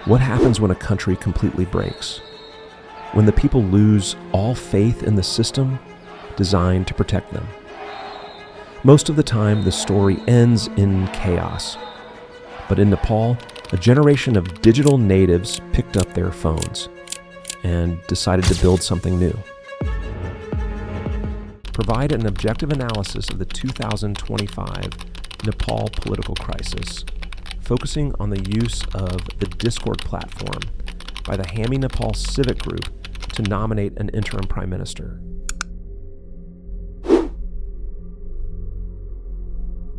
What happens when a country completely breaks? When the people lose all faith in the system designed to protect them? Most of the time, the story ends in chaos. But in Nepal, a generation of digital natives picked up their phones and decided to build something new. Provide an objective analysis of the 2025 Nepal political crisis, focusing on the use of the Discord platform by the Hami Nepal Civic Group to nominate an interim prime minister.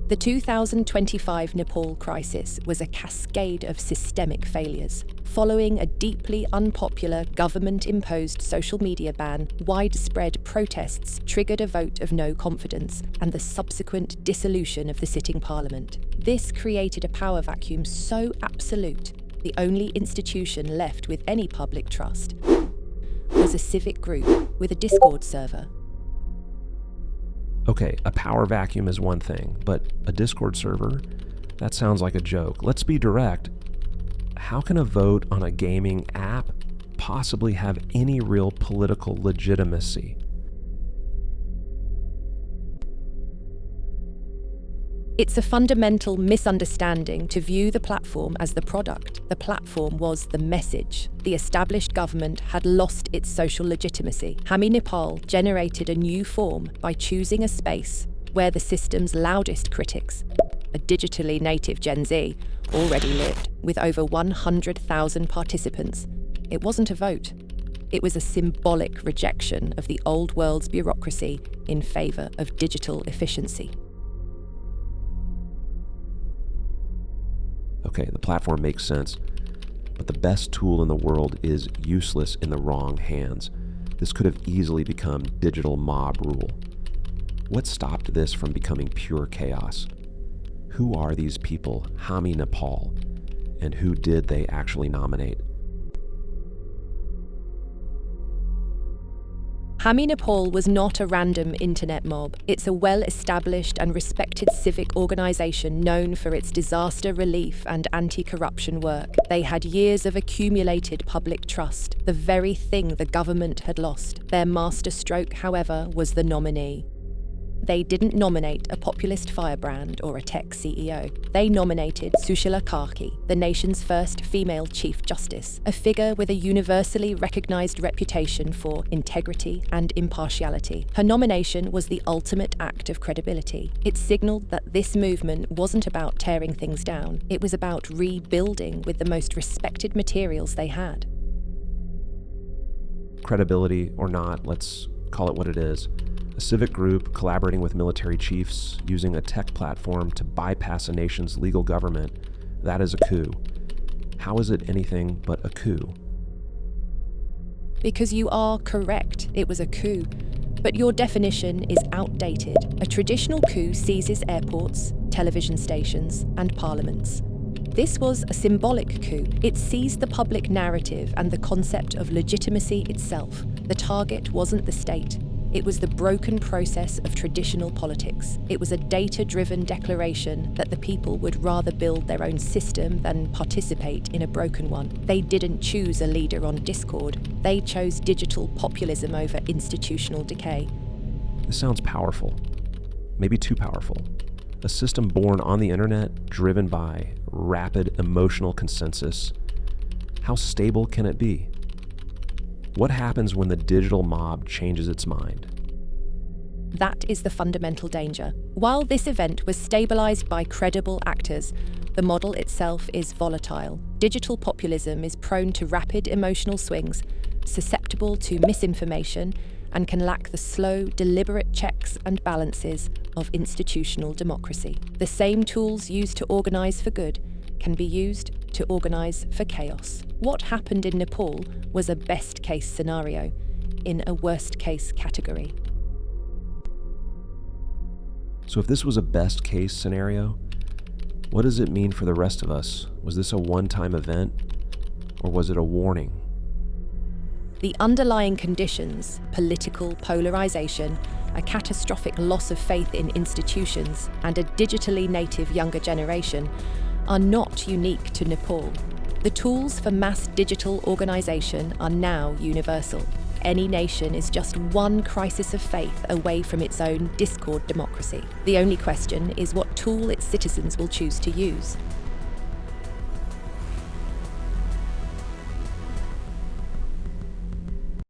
The 2025 Nepal crisis was a cascade of systemic failures. Following a deeply unpopular government-imposed social media ban, widespread protests triggered a vote of no confidence and the subsequent dissolution of the sitting parliament. This created a power vacuum so absolute, the only institution left with any public trust was a civic group with a Discord server. Okay, a power vacuum is one thing, but a Discord server? That sounds like a joke. Let's be direct. How can a vote on a gaming app possibly have any real political legitimacy? It's a fundamental misunderstanding to view the platform as the product. The platform was the message. The established government had lost its social legitimacy. Hami Nepal generated a new form by choosing a space where the system's loudest critics, a digitally native Gen Z, already lived, with over 100,000 participants. It wasn't a vote. It was a symbolic rejection of the old world's bureaucracy in favour of digital efficiency. Okay, the platform makes sense, but the best tool in the world is useless in the wrong hands. This could have easily become digital mob rule. What stopped this from becoming pure chaos? Who are these people, Hami Nepal, and who did they actually nominate? Hami Nepal was not a random internet mob. It's a well-established and respected civic organisation known for its disaster relief and anti-corruption work. They had years of accumulated public trust, the very thing the government had lost. Their masterstroke, however, was the nominee. They didn't nominate a populist firebrand or a tech CEO. They nominated Sushila Karki, the nation's first female Chief Justice, a figure with a universally recognised reputation for integrity and impartiality. Her nomination was the ultimate act of credibility. It signalled that this movement wasn't about tearing things down. It was about rebuilding with the most respected materials they had. Credibility or not, let's call it what it is. A civic group collaborating with military chiefs, using a tech platform to bypass a nation's legal government, that is a coup. How is it anything but a coup? Because you are correct, it was a coup. But your definition is outdated. A traditional coup seizes airports, television stations, and parliaments. This was a symbolic coup. It seized the public narrative and the concept of legitimacy itself. The target wasn't the state. It was the broken process of traditional politics. It was a data-driven declaration that the people would rather build their own system than participate in a broken one. They didn't choose a leader on Discord. They chose digital populism over institutional decay. This sounds powerful. Maybe too powerful. A system born on the internet, driven by rapid emotional consensus. How stable can it be? What happens when the digital mob changes its mind? That is the fundamental danger. While this event was stabilised by credible actors, the model itself is volatile. Digital populism is prone to rapid emotional swings, susceptible to misinformation, and can lack the slow, deliberate checks and balances of institutional democracy. The same tools used to organise for good can be used to organise for chaos. What happened in Nepal was a best-case scenario in a worst-case category. So if this was a best-case scenario, what does it mean for the rest of us? Was this a one-time event, or was it a warning? The underlying conditions, political polarisation, a catastrophic loss of faith in institutions, and a digitally native younger generation, are not unique to Nepal. The tools for mass digital organisation are now universal. Any nation is just one crisis of faith away from its own discord democracy. The only question is what tool its citizens will choose to use.